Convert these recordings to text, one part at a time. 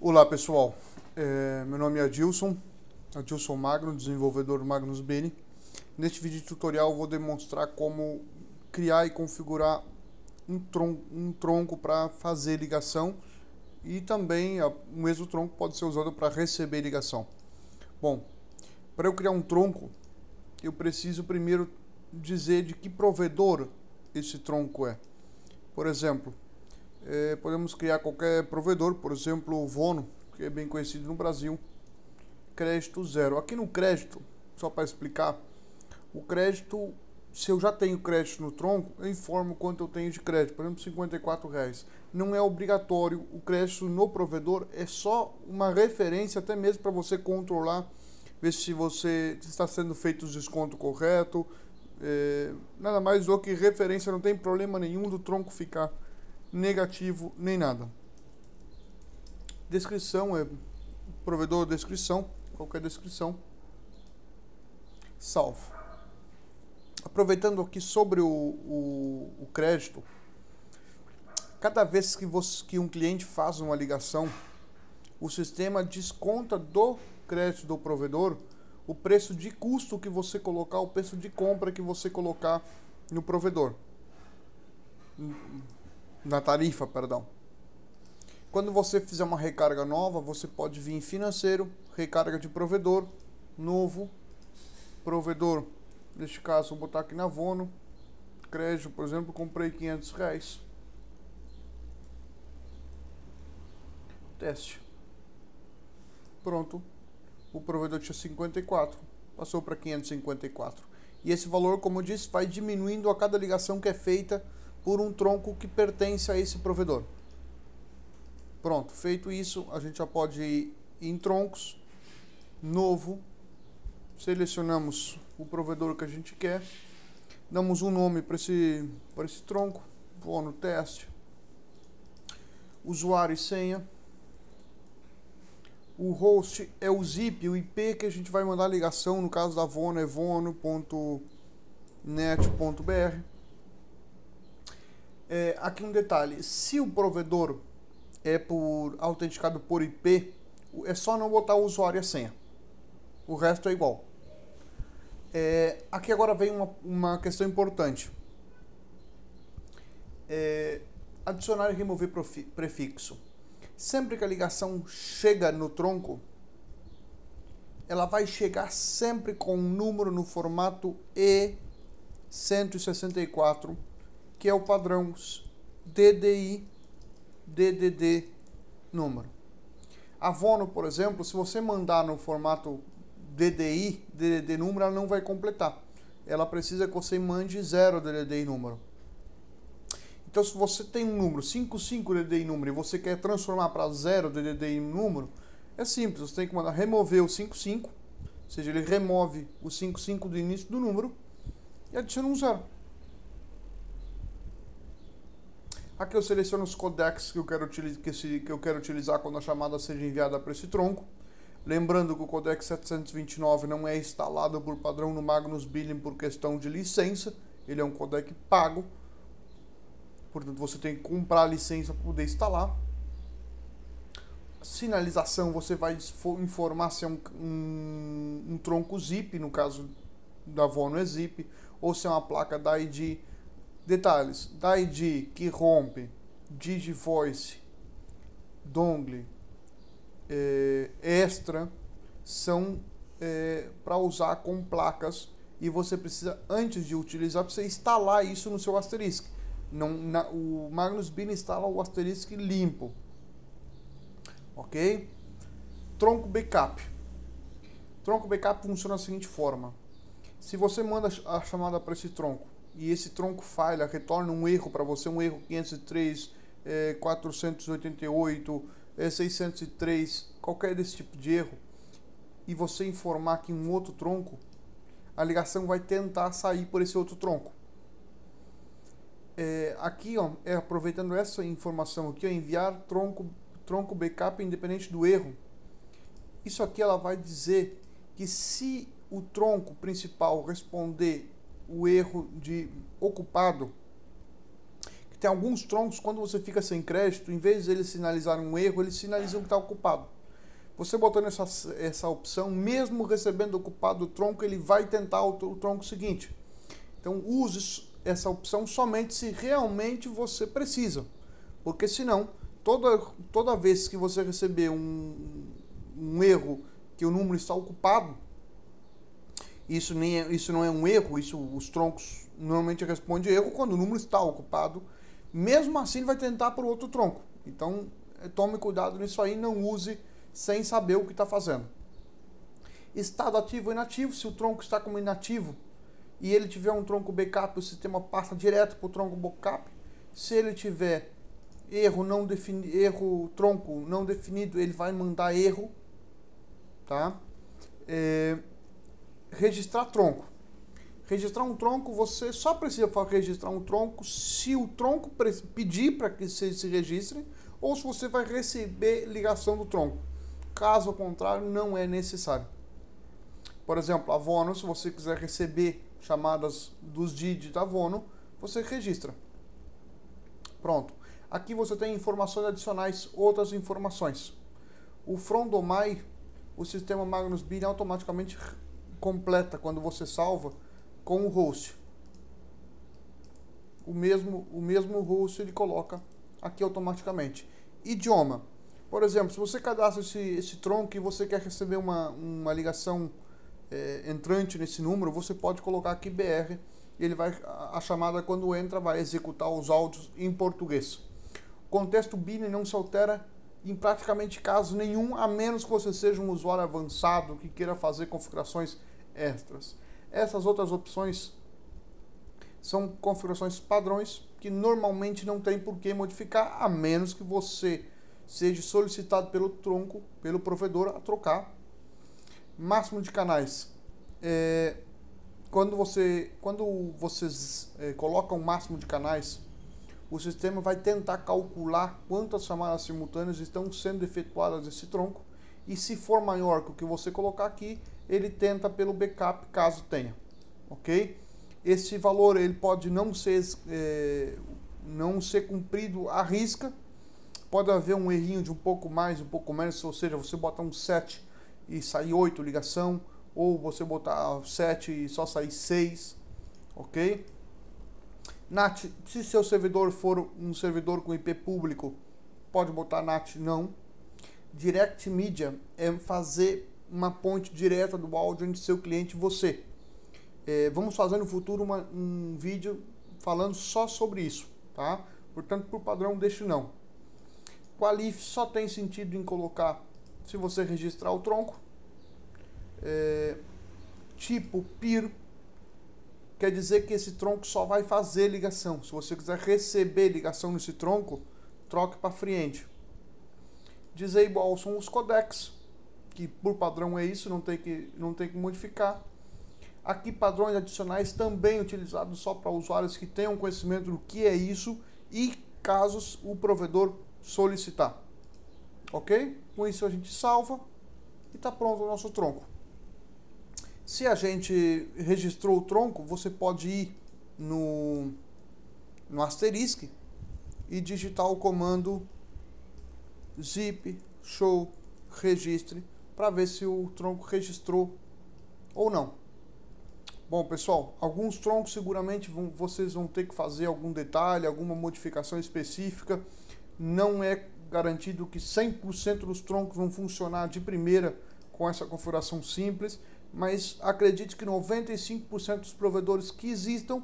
Olá pessoal, meu nome é Adilson Magno, desenvolvedor do Magnus Bini. Neste vídeo tutorial eu vou demonstrar como criar e configurar um tronco para fazer ligação e também o mesmo tronco pode ser usado para receber ligação. Bom, para eu criar um tronco eu preciso primeiro dizer de que provedor esse tronco é. Por exemplo, podemos criar qualquer provedor, por exemplo o Vono, que é bem conhecido no Brasil. Crédito zero. Aqui no crédito, só para explicar, o crédito, se eu já tenho crédito no tronco, eu informo quanto eu tenho de crédito, por exemplo, R$54. Não é obrigatório, o crédito no provedor é só uma referência, até mesmo para você controlar, ver se você está sendo feito os descontos correto, nada mais do que referência, não tem problema nenhum do tronco ficar negativo nem nada. Descrição é provedor descrição, qualquer descrição, salvo. Aproveitando aqui sobre o crédito, cada vez que um cliente faz uma ligação, o sistema desconta do crédito do provedor o preço de custo que você colocar, o preço de compra que você colocar no provedor, na tarifa, perdão. Quando você fizer uma recarga nova, você pode vir em financeiro, recarga de provedor, novo, provedor, neste caso vou botar aqui na Vono, crédito, por exemplo, comprei R$500, teste, pronto, o provedor tinha 54, passou para 554, e esse valor, como eu disse, vai diminuindo a cada ligação que é feita por um tronco que pertence a esse provedor. Pronto, feito isso, a gente já pode ir em troncos, novo, selecionamos o provedor que a gente quer, damos um nome para esse tronco, vou no teste, usuário e senha, o host é o zip, o IP que a gente vai mandar a ligação, no caso da Vono é vono.net.br. Aqui um detalhe, se o provedor é autenticado por IP, é só não botar o usuário e a senha. O resto é igual. Aqui agora vem uma questão importante. Adicionar e remover prefixo. Sempre que a ligação chega no tronco, ela vai chegar sempre com um número no formato E164, que é o padrão DDI DDD número. A Vono, por exemplo, se você mandar no formato DDI DDD número, ela não vai completar. Ela precisa que você mande 0 DDI número. Então, se você tem um número 55 DDI número e você quer transformar para 0 DDI número, é simples. Você tem que mandar remover o 55, ou seja, ele remove o 55 do início do número e adiciona um 0. Aqui eu seleciono os codecs que eu quero utilizar quando a chamada seja enviada para esse tronco. Lembrando que o codec 729 não é instalado por padrão no Magnus Bini por questão de licença. Ele é um codec pago. Portanto, você tem que comprar a licença para poder instalar. Sinalização, você vai informar se é um tronco zip, no caso da Vono é zip, ou se é uma placa da ID. Detalhes, da ID que rompe, Digivoice, dongle, extra, são para usar com placas e você precisa, antes de utilizar, você instalar isso no seu Asterisk. O Magnus Bini instala o Asterisk limpo. Ok? Tronco backup. Tronco backup funciona da seguinte forma. Se você manda a chamada para esse tronco e esse tronco falha, retorna um erro para você, um erro 503, 488, 603, qualquer desse tipo de erro, e você informar que um outro tronco, a ligação vai tentar sair por esse outro tronco. Aqui, ó, aproveitando essa informação aqui, ó, enviar tronco backup independente do erro. Isso aqui ela vai dizer que se o tronco principal responder o erro de ocupado, Tem alguns troncos, quando você fica sem crédito, em vez de eles sinalizarem um erro, eles sinalizam que está ocupado. Você botando essa opção, mesmo recebendo ocupado o tronco, ele vai tentar o tronco seguinte. Então use essa opção somente se realmente você precisa. Porque senão, toda vez que você receber um erro que o número está ocupado, isso não é um erro, os troncos normalmente respondem erro quando o número está ocupado. Mesmo assim, ele vai tentar por outro tronco. Então, tome cuidado nisso aí, não use sem saber o que está fazendo. Estado ativo ou inativo, se o tronco está como inativo e ele tiver um tronco backup, o sistema passa direto para o tronco backup. Se ele tiver tronco não definido, ele vai mandar erro, tá? Registrar tronco. Registrar um tronco, você só precisa registrar um tronco se o tronco pedir para que se registre ou se você vai receber ligação do tronco. Caso contrário, não é necessário. Por exemplo, a Vono, se você quiser receber chamadas dos DID da Vono, você registra. Pronto. Aqui você tem informações adicionais, outras informações. O Frondomai, o sistema Magnus Bin automaticamente completa quando você salva com o host. O mesmo host ele coloca aqui automaticamente. Idioma. Por exemplo, se você cadastra esse tronco e você quer receber uma ligação entrante nesse número, você pode colocar aqui BR. A chamada, quando entra, vai executar os áudios em português. O contexto BIN não se altera em praticamente caso nenhum, a menos que você seja um usuário avançado que queira fazer configurações extras. Essas outras opções são configurações padrões que normalmente não tem por que modificar, a menos que você seja solicitado pelo tronco, pelo provedor, a trocar. Máximo de canais. Quando vocês colocam o máximo de canais, o sistema vai tentar calcular quantas chamadas simultâneas estão sendo efetuadas nesse tronco, e se for maior que o que você colocar aqui, ele tenta pelo backup caso tenha, ok? Esse valor ele pode não ser cumprido à risca, pode haver um errinho de um pouco mais, um pouco menos, ou seja, você botar um 7 e sair 8 ligação, ou você botar 7 e só sair 6, ok? NAT, se seu servidor for um servidor com IP público, pode botar NAT não. Direct Media é fazer uma ponte direta do áudio entre seu cliente e você. Vamos fazer no futuro um vídeo falando só sobre isso, tá? Portanto, por padrão, deixe não. Qualif só tem sentido em colocar se você registrar o tronco. Tipo peer, quer dizer que esse tronco só vai fazer ligação. Se você quiser receber ligação nesse tronco, troque para FreeEnd. Disable são os codecs, que por padrão é isso, não tem que modificar. Aqui padrões adicionais também utilizados só para usuários que tenham conhecimento do que é isso e casos o provedor solicitar. Ok? Com isso a gente salva e está pronto o nosso tronco. Se a gente registrou o tronco, você pode ir no asterisco e digitar o comando zip show registre para ver se o tronco registrou ou não. Bom, pessoal, alguns troncos seguramente vocês vão ter que fazer algum detalhe, alguma modificação específica. Não é garantido que 100% dos troncos vão funcionar de primeira com essa configuração simples, mas acredite que 95% dos provedores que existam,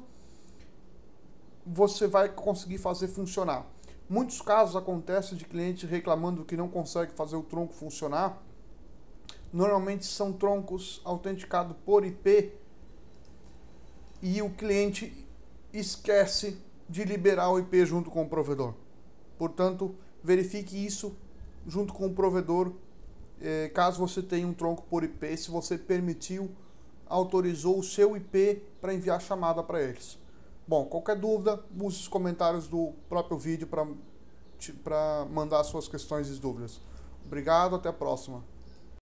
você vai conseguir fazer funcionar. Muitos casos acontecem de clientes reclamando que não consegue fazer o tronco funcionar. Normalmente são troncos autenticados por IP e o cliente esquece de liberar o IP junto com o provedor. Portanto, verifique isso junto com o provedor. Caso você tenha um tronco por IP, se você autorizou o seu IP para enviar chamada para eles. Bom, qualquer dúvida, use os comentários do próprio vídeo para mandar suas questões e dúvidas. Obrigado, até a próxima.